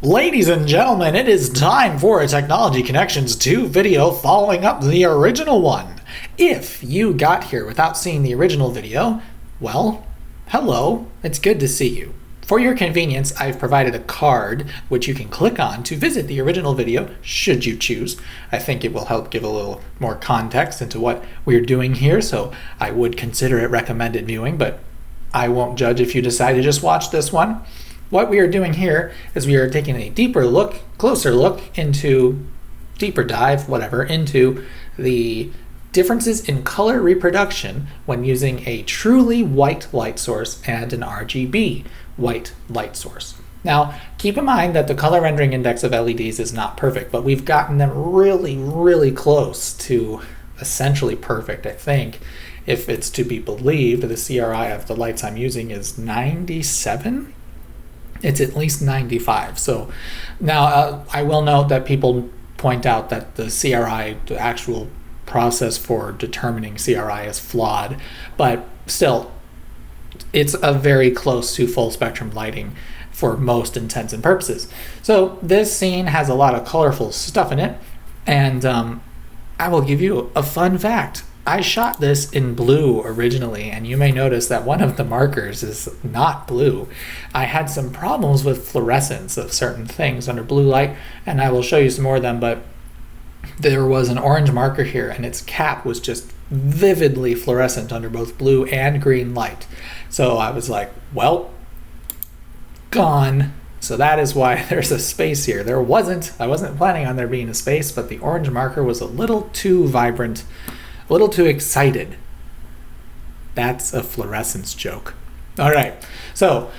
Ladies and gentlemen, it is time for a Technology Connections 2 video following up the original one. If you got here without seeing the original video, well, hello, it's good to see you. For your convenience, I've provided a card which you can click on to visit the original video, should you choose. I think it will help give a little more context into what we're doing here, so I would consider it recommended viewing, but I won't judge if you decide to just watch this one. What we are doing here is we are taking a closer look into the differences in color reproduction when using a truly white light source and an RGB white light source. Now, keep in mind that the color rendering index of LEDs is not perfect, but we've gotten them really, really close to essentially perfect, I think. If it's to be believed, the CRI of the lights I'm using is 97? It's at least 95. So now I will note that people point out that the CRI, the actual process for determining CRI, is flawed, but still, it's a very close to full spectrum lighting for most intents and purposes. So this scene has a lot of colorful stuff in it, and I will give you a fun fact. I shot this in blue originally, and you may notice that one of the markers is not blue. I had some problems with fluorescence of certain things under blue light, and I will show you some more of them, but there was an orange marker here, and its cap was just vividly fluorescent under both blue and green light. So I was like, well, gone. So that is why there's a space here. I wasn't planning on there being a space, but the orange marker was a little too vibrant, a little too excited. That's a fluorescence joke. All right, so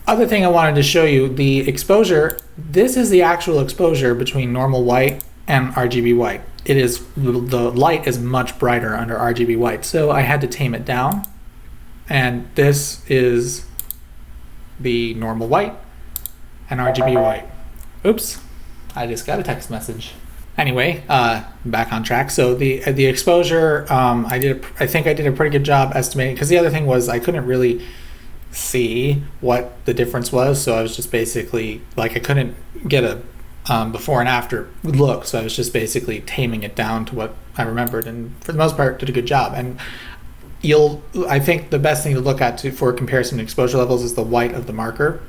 other thing I wanted to show you, the exposure. This is the actual exposure between normal white and RGB white. The light is much brighter under RGB white, so I had to tame it down. And this is the normal white and RGB white. Oops, I just got a text message. Anyway, back on track. So the exposure, I think I did a pretty good job estimating, because the other thing was I couldn't really see what the difference was. So I was just basically, I couldn't get a before and after look. So I was just basically taming it down to what I remembered, and for the most part did a good job. And I think the best thing to look at for comparison to exposure levels is the white of the marker.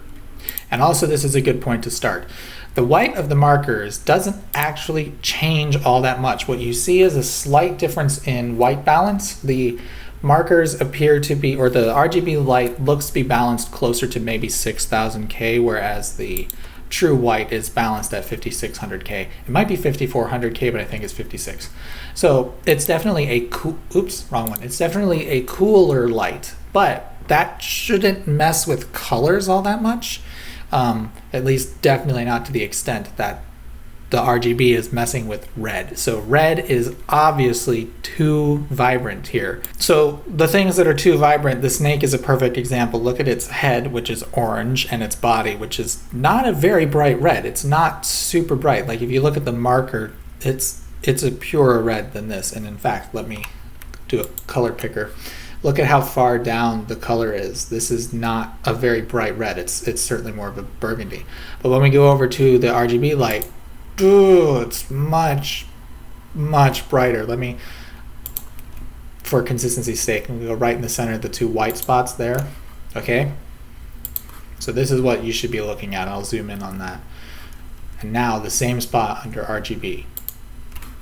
And also, this is a good point to start. The white of the markers doesn't actually change all that much. What you see is a slight difference in white balance. The markers appear to be, or the RGB light looks to be balanced closer to maybe 6000 K, whereas the true white is balanced at 5600 K. It might be 5400 K, but I think it's 56. So it's definitely It's definitely a cooler light, but that shouldn't mess with colors all that much. At least definitely not to the extent that the RGB is messing with red. So red is obviously too vibrant here. So the things that are too vibrant, the snake is a perfect example. Look at its head, which is orange, and its body, which is not a very bright red. It's not super bright. Like if you look at the marker, it's a purer red than this. And in fact, let me do a color picker. Look at how far down the color is. This is not a very bright red. It's certainly more of a burgundy. But when we go over to the RGB light, it's much, much brighter. Let me, for consistency's sake, I'm gonna go right in the center of the two white spots there. Okay? So this is what you should be looking at. I'll zoom in on that. And now the same spot under RGB.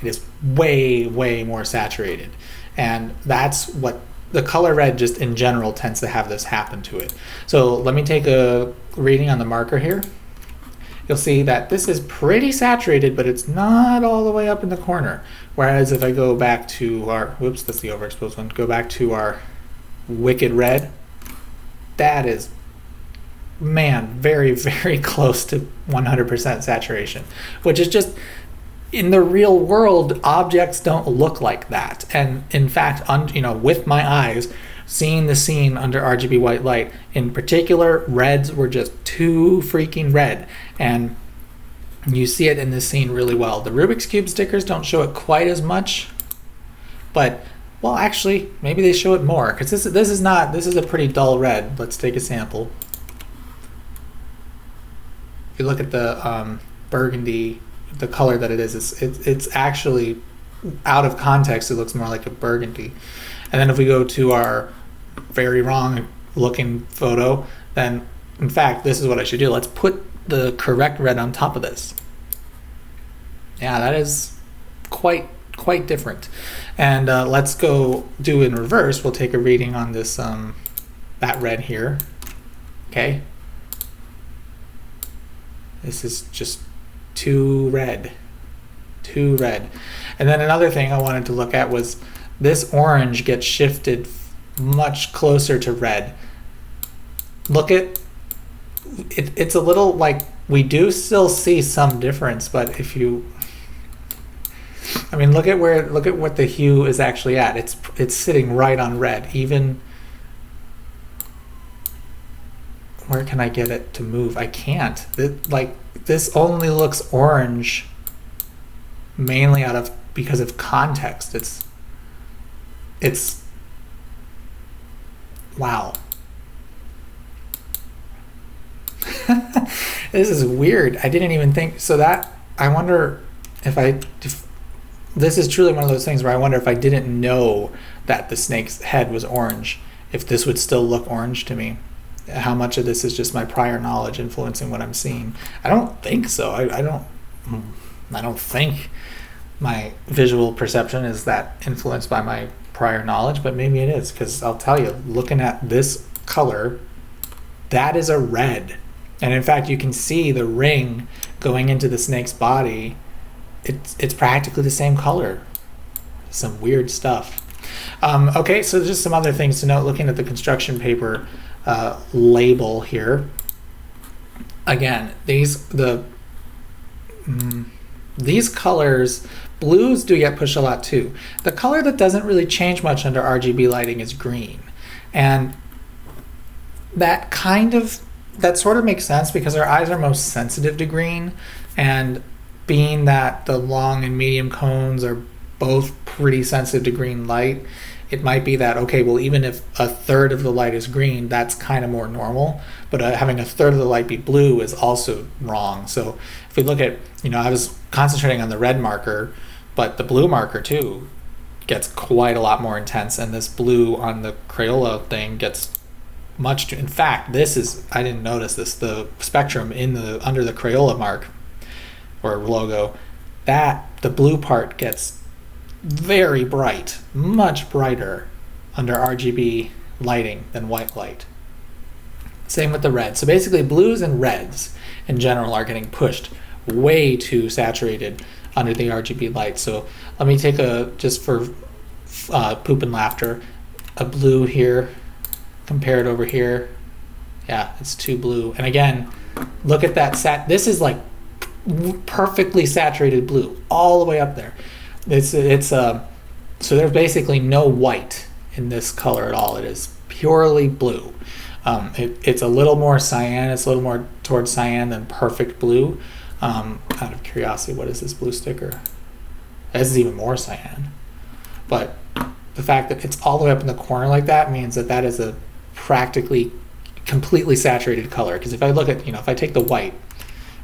It is way, way more saturated. And that's what the color red just in general tends to have this happen to it. So let me take a reading on the marker here. You'll see that this is pretty saturated, but it's not all the way up in the corner. Whereas if I go back to our, that's the overexposed one, go back to our wicked red, that is, man, very, very close to 100% saturation, which is just, in the real world, objects don't look like that. And in fact, with my eyes, seeing the scene under RGB white light, in particular, reds were just too freaking red. And you see it in this scene really well. The Rubik's Cube stickers don't show it quite as much, but, well, actually, maybe they show it more, because this is a pretty dull red. Let's take a sample. if you look at the burgundy, the color that it is, it's actually out of context. It looks more like a burgundy. And then if we go to our very wrong looking photo, then in fact, this is what I should do. Let's put the correct red on top of this. Yeah, that is quite different. And let's go do in reverse. We'll take a reading on this that red here. Okay. This is just too red. Too red. And then another thing I wanted to look at was this orange gets shifted much closer to red. Look at it, it's a little like, we do still see some difference, but if you, I mean, look at what the hue is actually at. It's sitting right on red. Even, where can I get it to move? I can't. This only looks orange mainly because of context. It's wow. This is weird. I didn't even think so. That, I wonder if this is truly one of those things where I wonder if I didn't know that the snake's head was orange, if this would still look orange to me. How much of this is just my prior knowledge influencing what I'm seeing? I don't think so. I don't think my visual perception is that influenced by my prior knowledge, but maybe it is, because I'll tell you, looking at this color, that is a red. And in fact, you can see the ring going into the snake's body. It's practically the same color. Some weird stuff. Okay, so just some other things to note looking at the construction paper label here. Again, these colors, blues do get pushed a lot too. The color that doesn't really change much under RGB lighting is green. And that sort of makes sense because our eyes are most sensitive to green, and being that the long and medium cones are both pretty sensitive to green light, it might be that, okay, well, even if a third of the light is green, that's kind of more normal, but having a third of the light be blue is also wrong. So if we look at, I was concentrating on the red marker, but the blue marker too gets quite a lot more intense, and this blue on the Crayola thing gets much, in fact, this is, I didn't notice this, the spectrum under the Crayola mark or logo, that the blue part gets very bright, much brighter under RGB lighting than white light. Same with the red. So basically blues and reds in general are getting pushed way too saturated under the RGB light. So let me take just for poop and laughter, a blue here, compare it over here. Yeah, it's too blue. And again, look at that this is like perfectly saturated blue all the way up there. So there's basically no white in this color at all. It is purely blue. It's a little more cyan. It's a little more towards cyan than perfect blue. Out of curiosity, what is this blue sticker? This is even more cyan. But the fact that it's all the way up in the corner like that means that is a practically completely saturated color. Because if I look at, if I take the white,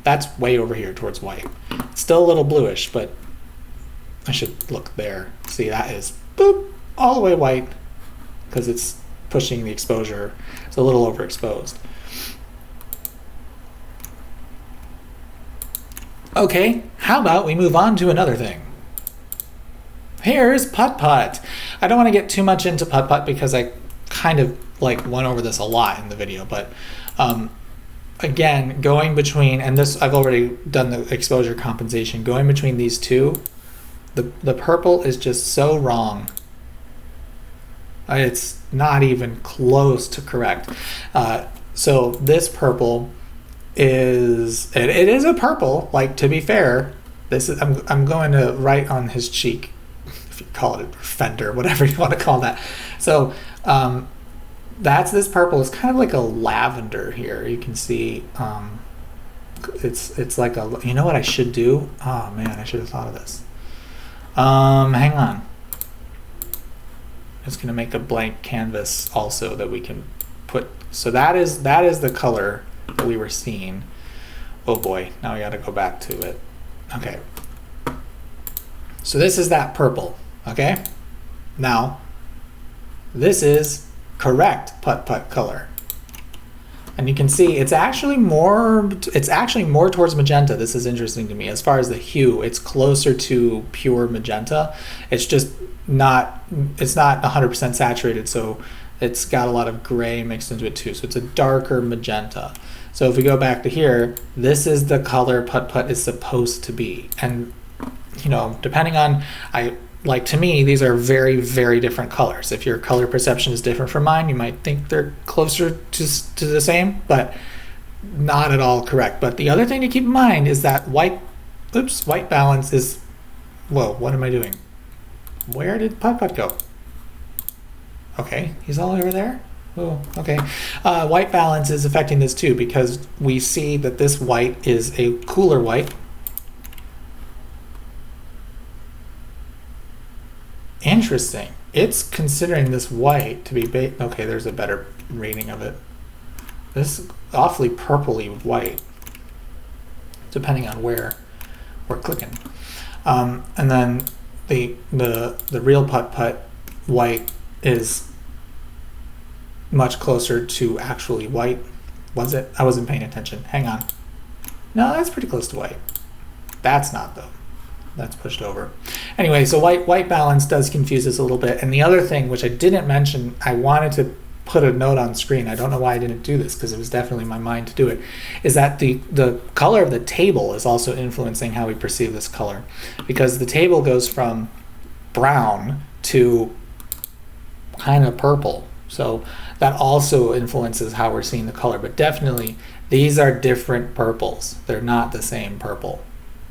that's way over here towards white. It's still a little bluish, but I should look there. See, that is boop, all the way white because it's pushing the exposure. It's a little overexposed. Okay, how about we move on to another thing? Here's putt-putt. I don't want to get too much into putt-putt because I kind of went over this a lot in the video, but again, going between, and this I've already done the exposure compensation, going between these two, the purple is just so wrong. It's not even close to correct. So this purple is, it is a purple, to be fair. This is, I'm going to write on his cheek, if you call it a fender, whatever you want to call that. So that's this purple. It's kind of like a lavender here. You can see it's like a, you know what I should do? Oh man, I should have thought of this. Hang on. I'm just gonna make a blank canvas also that we can put. So that is the color that we were seeing. Oh boy, now we gotta go back to it. Okay. So this is that purple, okay? Now, this is correct putt-putt color. And you can see it's actually more towards magenta. This is interesting to me. As far as the hue, it's closer to pure magenta. It's just not 100% saturated, so it's got a lot of gray mixed into it too. So it's a darker magenta. So if we go back to here, this is the color putt-putt is supposed to be. And you know, depending on, to me, these are very, very different colors. If your color perception is different from mine, you might think they're closer to the same, but not at all correct. But the other thing to keep in mind is that white balance is, whoa, what am I doing? Where did putt-putt go? Okay, he's all over there. Oh, okay. White balance is affecting this too, because we see that this white is a cooler white. Interesting. It's considering this white to be okay, there's a better reading of it. This is awfully purpley white, depending on where we're clicking. And then the real putt-putt white is much closer to actually white. Was it? I wasn't paying attention. Hang on. No, that's pretty close to white. That's not though. That's pushed over. Anyway, so white balance does confuse us a little bit. And the other thing, which I didn't mention, I wanted to put a note on screen. I don't know why I didn't do this, because it was definitely in my mind to do it, is that the color of the table is also influencing how we perceive this color. Because the table goes from brown to kind of purple. So that also influences how we're seeing the color. But definitely, these are different purples. They're not the same purple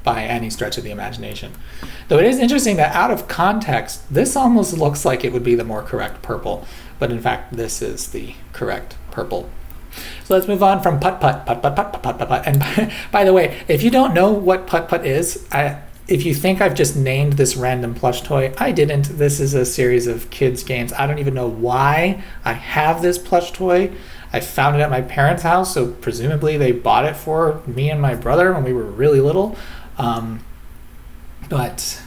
by any stretch of the imagination. Though it is interesting that out of context, this almost looks like it would be the more correct purple, but in fact, this is the correct purple. So let's move on from putt-putt. And by the way, if you don't know what putt-putt is, if you think I've just named this random plush toy, I didn't. This is a series of kids' games. I don't even know why I have this plush toy. I found it at my parents' house, so presumably they bought it for me and my brother when we were really little. But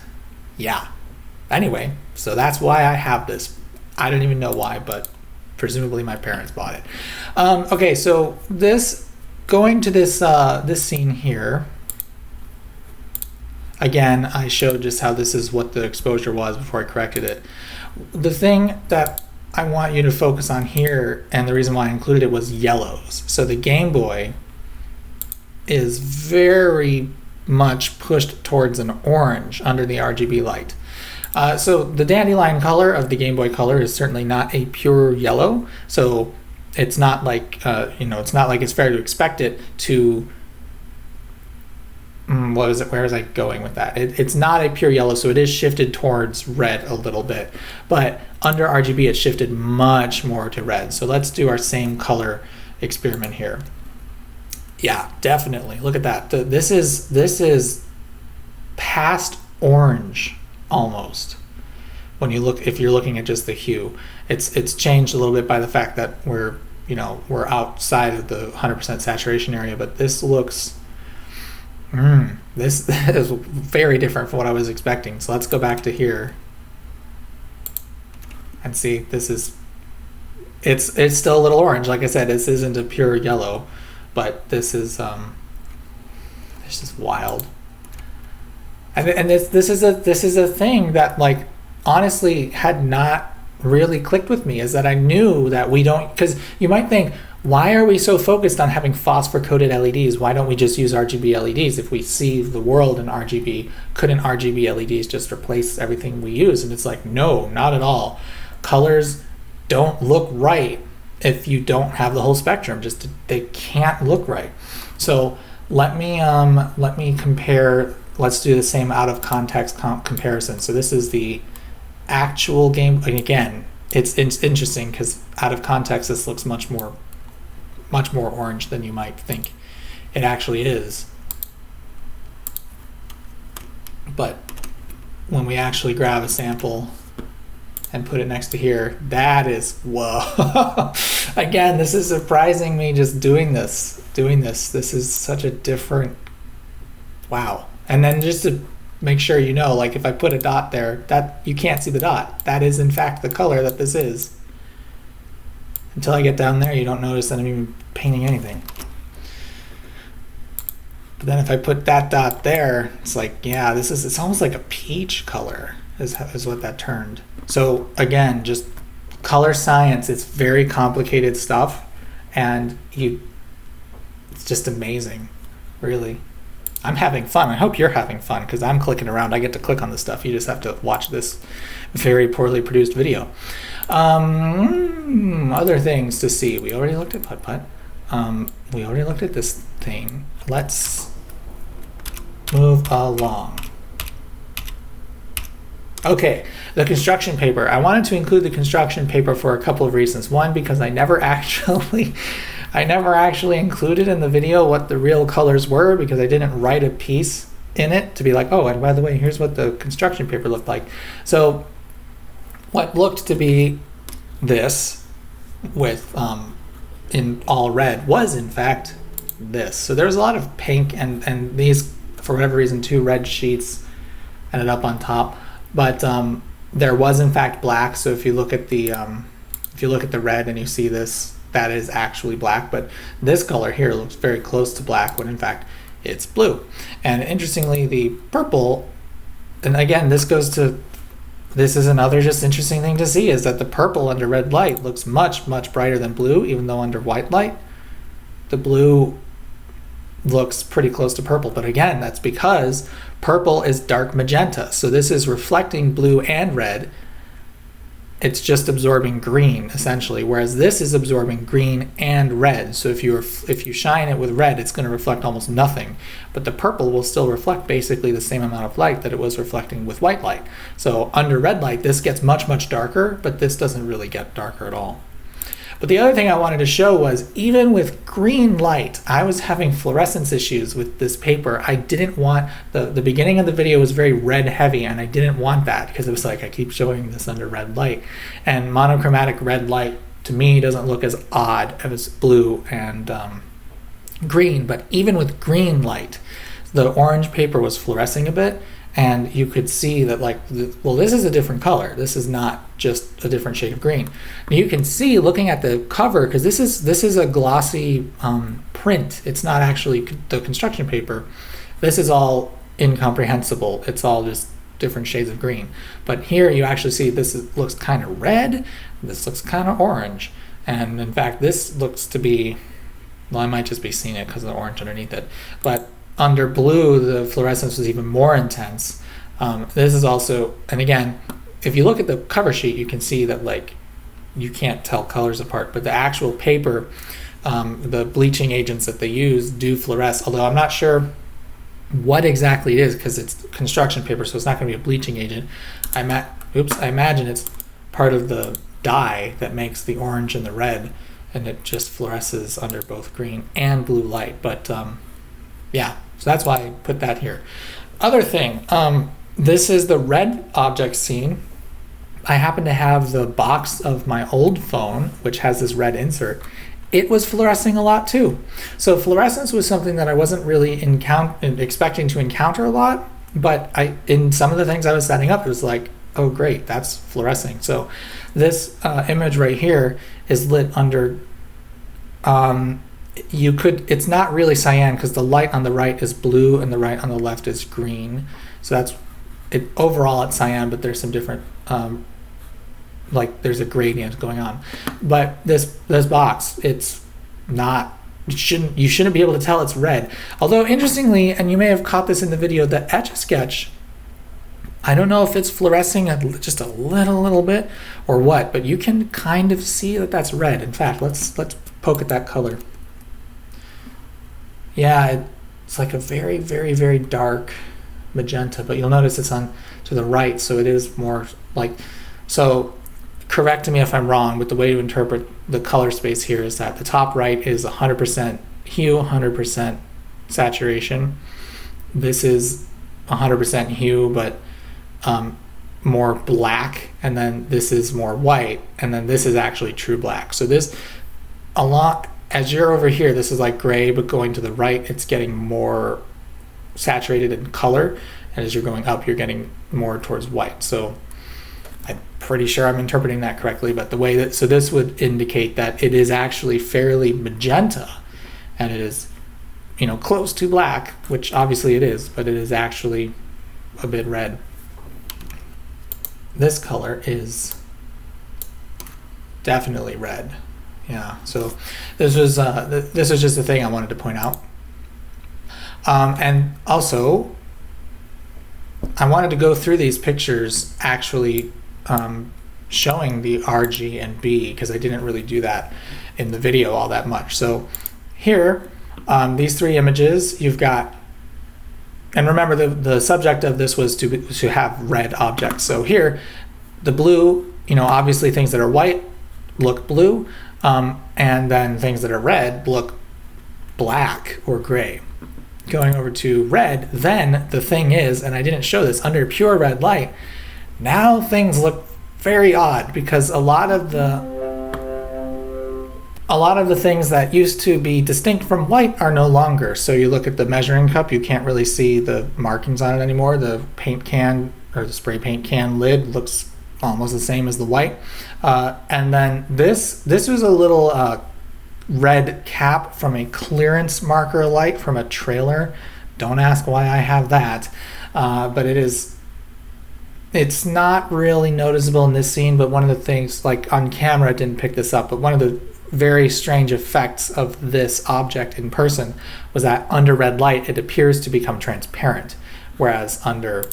yeah, anyway, so that's why I have this. I don't even know why, but presumably my parents bought it. Okay, so going to this scene here, again, I showed just how this is what the exposure was before I corrected it. The thing that I want you to focus on here, and the reason why I included it, was yellows. So the Game Boy is very much pushed towards an orange under the RGB light. So the dandelion color of the Game Boy Color is certainly not a pure yellow. So it's not like it's not like it's fair to expect it to. Where was I going with that? It's not a pure yellow, so it is shifted towards red a little bit. But under RGB, it's shifted much more to red. So let's do our same color experiment here. Yeah, definitely. Look at that. This is past orange almost. If you're looking at just the hue, it's changed a little bit by the fact that we're outside of the 100% saturation area. But this looks, this is very different from what I was expecting. So let's go back to here and see. It's still a little orange. Like I said, this isn't a pure yellow. But this is wild, and this is a thing that, like, honestly had not really clicked with me, is that I knew that we don't, because you might think, why are we so focused on having phosphor coated LEDs? Why don't we just use RGB LEDs? If we see the world in RGB, couldn't RGB LEDs just replace everything we use? And it's like, no, not at all. Colors don't look right if you don't have the whole spectrum. Just they can't look right. So let me compare. Let's do the same out of context comparison. So this is the actual game. And again, it's interesting because out of context, this looks much more orange than you might think it actually is. But when we actually grab a sample and put it next to here, that is, whoa. Again, this is surprising me just doing this. doing this. This is such a different, wow. And then just to make sure you know, like if I put a dot there, that you can't see the dot. That is in fact the color that this is. Until I get down there, you don't notice that I'm even painting anything. But then if I put that dot there, it's like, yeah, it's almost like a peach color is what that turned. So again, just color science, it's very complicated stuff, and it's just amazing, really. I'm having fun. I hope you're having fun, because I'm clicking around. I get to click on the stuff. You just have to watch this very poorly produced video. Other things to see. We already looked at putt-putt. We already looked at this thing. Let's move along. Okay, the construction paper. I wanted to include the construction paper for a couple of reasons. One, because I never actually included in the video what the real colors were, because I didn't write a piece in it to be like, oh, and by the way, here's what the construction paper looked like. So what looked to be this with in all red was in fact this. So there was a lot of pink, and these, for whatever reason, 2 red sheets ended up on top. But there was in fact black. So if you look at the red and you see this, that is actually black. But this color here looks very close to black when in fact it's blue. And interestingly, the purple, and again, this is another just interesting thing to see, is that the purple under red light looks much, much brighter than blue, even though under white light, the blue looks pretty close to purple. But again, that's because purple is dark magenta. So this is reflecting blue and red. It's just absorbing green, essentially, whereas this is absorbing green and red. So if you shine it with red, it's going to reflect almost nothing. But the purple will still reflect basically the same amount of light that it was reflecting with white light. So under red light, this gets much, much darker, but this doesn't really get darker at all. But the other thing I wanted to show was, even with green light, I was having fluorescence issues with this paper. I didn't want, the beginning of the video was very red heavy, and I didn't want that, because it was like, I keep showing this under red light. And monochromatic red light, to me, doesn't look as odd as blue and green. But even with green light, the orange paper was fluorescing a bit, and you could see that, like, well, this is a different color. This is not just a different shade of green. And you can see, looking at the cover, because this is a glossy print. It's not actually the construction paper. This is all incomprehensible. It's all just different shades of green. But here you actually see looks kind of red. This looks kind of orange. And in fact, this looks to be, well, I might just be seeing it because of the orange underneath it. But under blue, the fluorescence was even more intense. This is also, and again, if you look at the cover sheet, you can see that, like, you can't tell colors apart, but the actual paper, the bleaching agents that they use do fluoresce, although I'm not sure what exactly it is, because it's construction paper, so it's not going to be a bleaching agent. I imagine it's part of the dye that makes the orange and the red, and it just fluoresces under both green and blue light. But yeah, so that's why I put that here. Other thing, this is the red object scene. I happen to have the box of my old phone, which has this red insert. It was fluorescing a lot too. So fluorescence was something that I wasn't really expecting to encounter a lot, but in some of the things I was setting up, it was like, oh great, that's fluorescing. So this image right here is lit under, it's not really cyan, because the light on the right is blue and the light on the left is green. So that's it. Overall it's cyan, but there's some different, like there's a gradient going on. But this box, it's not, you shouldn't be able to tell it's red. Although interestingly, and you may have caught this in the video, the Etch-a-Sketch, I don't know if it's fluorescing just a little bit or what, but you can kind of see that that's red. In fact, let's poke at that color. Yeah, it's like a very, very, very dark magenta, but you'll notice it's on to the right, so it is more like, so correct me if I'm wrong, but the way to interpret the color space here is that the top right is 100% hue, 100% saturation. This is 100% hue, but more black, and then this is more white, and then this is actually true black. So this, as you're over here, this is like gray, but going to the right, it's getting more saturated in color. And as you're going up, you're getting more towards white. So I'm pretty sure I'm interpreting that correctly, but the way that, so this would indicate that it is actually fairly magenta, and it is, you know, close to black, which obviously it is, but it is actually a bit red. This color is definitely red. Yeah, so this was just a thing I wanted to point out. And also, I wanted to go through these pictures actually showing the RG and B, because I didn't really do that in the video all that much. So here, these three images, you've got, and remember the subject of this was to have red objects. So here, the blue, you know, obviously things that are white look blue, and then things that are red look black or gray. Going over to red, then the thing is, and I didn't show this, under pure red light, now things look very odd, because a lot of the things that used to be distinct from white are no longer. So you look at the measuring cup, you can't really see the markings on it anymore. The paint can, or the spray paint can lid, looks almost the same as the white. And then this was a little red cap from a clearance marker light from a trailer. Don't ask why I have that, but it's not really noticeable in this scene. But one of the things, like on camera, it didn't pick this up, but one of the very strange effects of this object in person was that under red light it appears to become transparent, whereas under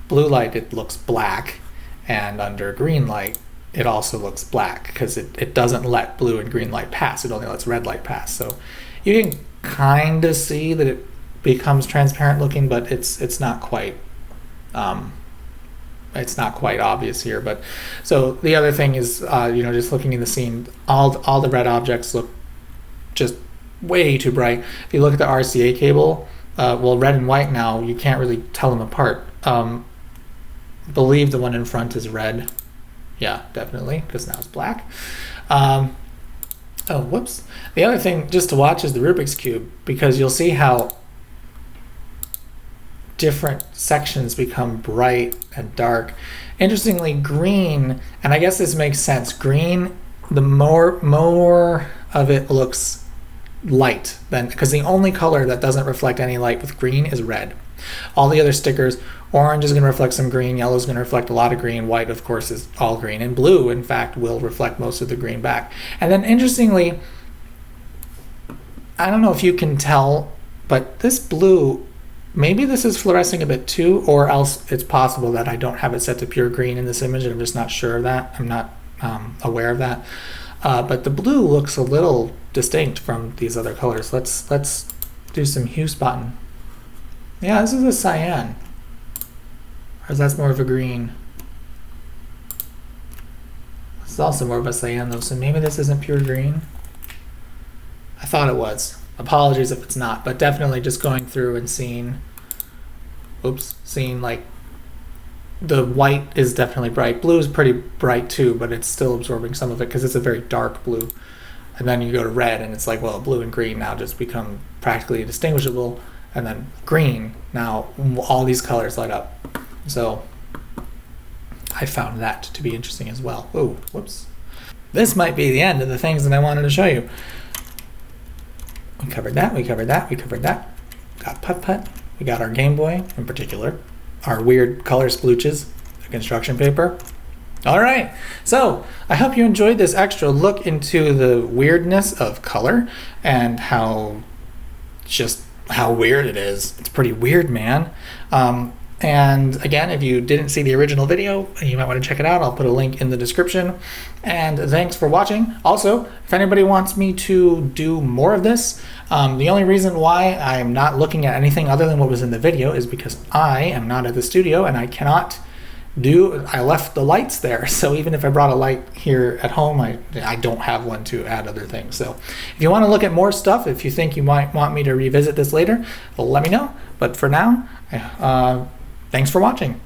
blue light it looks black, and under green light it also looks black, because it doesn't let blue and green light pass, it only lets red light pass. So you can kind of see that it becomes transparent looking, but it's not quite obvious here. But so the other thing is, you know, just looking in the scene, all the red objects look just way too bright. If you look at the RCA cable, well, red and white now, you can't really tell them apart. Believe the one in front is red. Yeah, definitely, because now it's black. Oh, whoops. The other thing just to watch is the Rubik's Cube, because you'll see how different sections become bright and dark. Interestingly, green, and I guess this makes sense, green, the more of it looks light, than, because the only color that doesn't reflect any light with green is red. All the other stickers, orange is going to reflect some green, yellow is going to reflect a lot of green, white of course is all green, and blue in fact will reflect most of the green back. And then interestingly, I don't know if you can tell, but this blue, maybe this is fluorescing a bit too, or else it's possible that I don't have it set to pure green in this image and I'm just not sure of that. I'm not aware of that. But the blue looks a little distinct from these other colors. Let's do some hue spotting. Yeah, this is a cyan. Or that's more of a green. This is also more of a cyan though, so maybe this isn't pure green. I thought it was. Apologies if it's not, but definitely just going through and seeing like the white is definitely bright. Blue is pretty bright too, but it's still absorbing some of it because it's a very dark blue. And then you go to red and it's like, well, blue and green now just become practically indistinguishable. And then green, now all these colors light up. So I found that to be interesting as well. Oh, whoops. This might be the end of the things that I wanted to show you. We covered that, we covered that, we covered that. Got putt-putt, we got our Game Boy in particular, our weird color splooches, the construction paper. All right, so I hope you enjoyed this extra look into the weirdness of color and how weird it is. It's pretty weird, man. And again, if you didn't see the original video, you might want to check it out. I'll put a link in the description. And thanks for watching. Also, if anybody wants me to do more of this, the only reason why I'm not looking at anything other than what was in the video is because I am not at the studio and I left the lights there. So even if I brought a light here at home, I don't have one to add other things. So if you want to look at more stuff, if you think you might want me to revisit this later, let me know. But for now, thanks for watching.